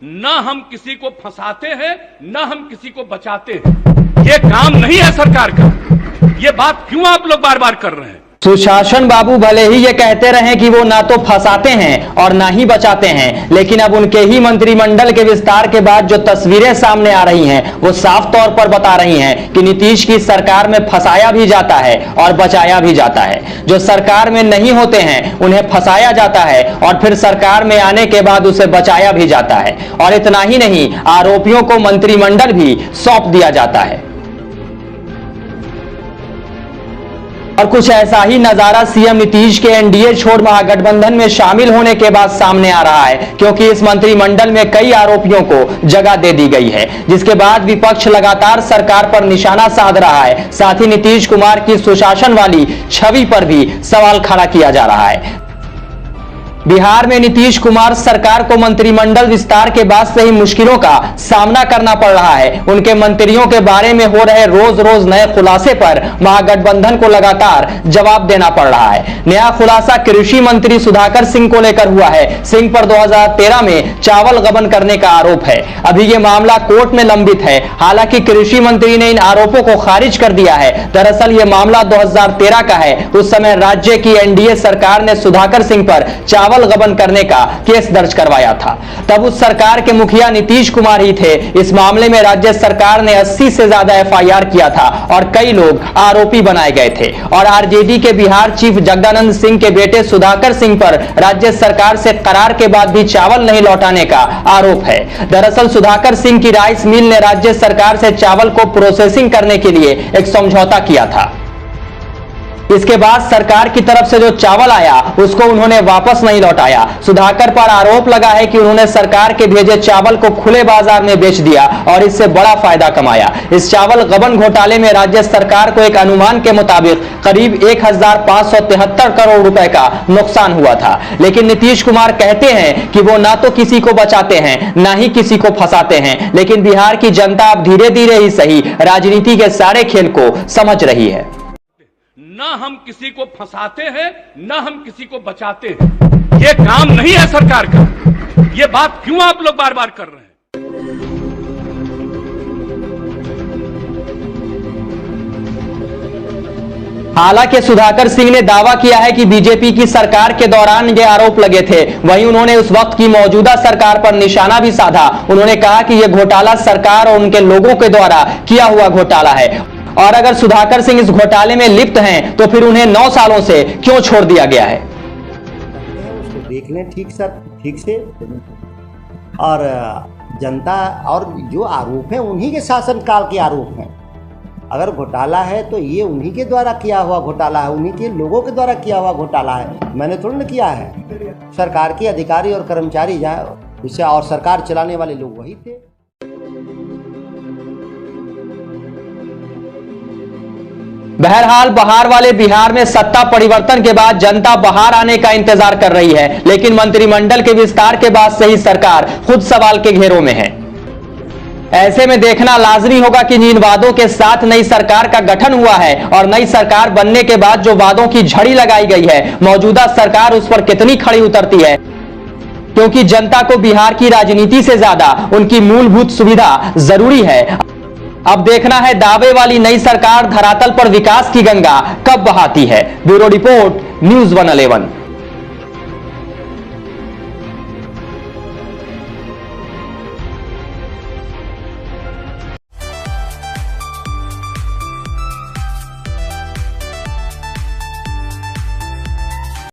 न हम किसी को फंसाते हैं, न हम किसी को बचाते हैं। ये काम नहीं है सरकार का। ये बात क्यों आप लोग बार बार कर रहे हैं? सुशासन बाबू भले ही ये कहते रहे कि वो ना तो फंसाते हैं और ना ही बचाते हैं, लेकिन अब उनके ही मंत्रिमंडल के विस्तार के बाद जो तस्वीरें सामने आ रही हैं वो साफ तौर पर बता रही हैं कि नीतीश की सरकार में फंसाया भी जाता है और बचाया भी जाता है। जो सरकार में नहीं होते हैं उन्हें फंसाया जाता है और फिर सरकार में आने के बाद उसे बचाया भी जाता है। और इतना ही नहीं, आरोपियों को मंत्रिमंडल भी सौंप दिया जाता है। और कुछ ऐसा ही नजारा सीएम नीतीश के एनडीए छोड़ महागठबंधन में शामिल होने के बाद सामने आ रहा है, क्योंकि इस मंत्रिमंडल में कई आरोपियों को जगह दे दी गई है, जिसके बाद विपक्ष लगातार सरकार पर निशाना साध रहा है। साथ ही नीतीश कुमार की सुशासन वाली छवि पर भी सवाल खड़ा किया जा रहा है। बिहार में नीतीश कुमार सरकार को मंत्रिमंडल विस्तार के बाद से ही मुश्किलों का सामना करना पड़ रहा है। उनके मंत्रियों के बारे में हो रहे रोज रोज नए खुलासे पर महागठबंधन को लगातार जवाब देना पड़ रहा है। नया खुलासा कृषि मंत्री सुधाकर सिंह को लेकर हुआ है। सिंह पर 2013 में चावल गबन करने का आरोप है। अभी ये मामला कोर्ट में लंबित है। हालांकि कृषि मंत्री ने इन आरोपों को खारिज कर दिया है। दरअसल ये मामला 2013 का है। उस समय राज्य की एनडीए सरकार ने सुधाकर सिंह पर चावल गबन करने का केस दर्ज करवाया था। तब उस सरकार के मुखिया नीतीश कुमार ही थे। इस मामले में राज्य सरकार ने 80 से ज्यादा एफआईआर किया था और कई लोग आरोपी बनाए गए थे। और आरजेडी के बिहार चीफ जगदानंद सिंह के बेटे सुधाकर सिंह पर राज्य सरकार से करार के बाद भी चावल नहीं लौटाने का आरोप है। दरअसल सुधाकर सिंह की राइस मिल ने राज्य सरकार से चावल को प्रोसेसिंग करने के लिए एक समझौता किया था। इसके बाद सरकार की तरफ से जो चावल आया उसको उन्होंने वापस नहीं लौटाया। सुधाकर पर आरोप लगा है कि उन्होंने सरकार के भेजे चावल को खुले बाजार में बेच दिया और इससे बड़ा फायदा कमाया। इस चावल गबन घोटाले में राज्य सरकार को एक अनुमान के मुताबिक करीब 1573 करोड़ रुपए का नुकसान हुआ था। लेकिन नीतीश कुमार कहते हैं कि वो ना तो किसी को बचाते हैं ना ही किसी को फंसाते हैं। लेकिन बिहार की जनता अब धीरे धीरे ही सही राजनीति के सारे खेल को समझ रही है। न हम किसी को फंसाते हैं, न हम किसी को बचाते हैं। ये काम नहीं है सरकार का। ये बात क्यों आप लोग बार बार कर रहे हैं? हालांकि सुधाकर सिंह ने दावा किया है कि बीजेपी की सरकार के दौरान ये आरोप लगे थे। वहीं उन्होंने उस वक्त की मौजूदा सरकार पर निशाना भी साधा। उन्होंने कहा कि यह घोटाला सरकार और उनके लोगों के द्वारा किया हुआ घोटाला है और अगर सुधाकर सिंह इस घोटाले में लिप्त हैं तो फिर उन्हें 9 सालों से क्यों छोड़ दिया गया है। उसको देख लें ठीक से और जनता और जो आरोप है उन्हीं के शासनकाल के आरोप हैं। अगर घोटाला है तो ये उन्हीं के द्वारा किया हुआ घोटाला है, उन्हीं के लोगों के द्वारा किया हुआ घोटाला है। मैंने थोड़ा ना किया है। सरकार के अधिकारी और कर्मचारी जहाँ उससे और सरकार चलाने वाले लोग वही थे। बहरहाल बहार वाले बिहार में सत्ता परिवर्तन के बाद जनता बाहर आने का इंतजार कर रही है, लेकिन मंत्रिमंडल के विस्तार के बाद से ही सरकार खुद सवाल के घेरों में है। ऐसे में देखना लाजमी होगा कि जिन वादों के साथ नई सरकार का गठन हुआ है और नई सरकार बनने के बाद जो वादों की झड़ी लगाई गई है, मौजूदा सरकार उस पर कितनी खड़ी उतरती है, क्योंकि जनता को बिहार की राजनीति से ज्यादा उनकी मूलभूत सुविधा जरूरी है। अब देखना है दावे वाली नई सरकार धरातल पर विकास की गंगा कब बहाती है। Bureau report, news 111।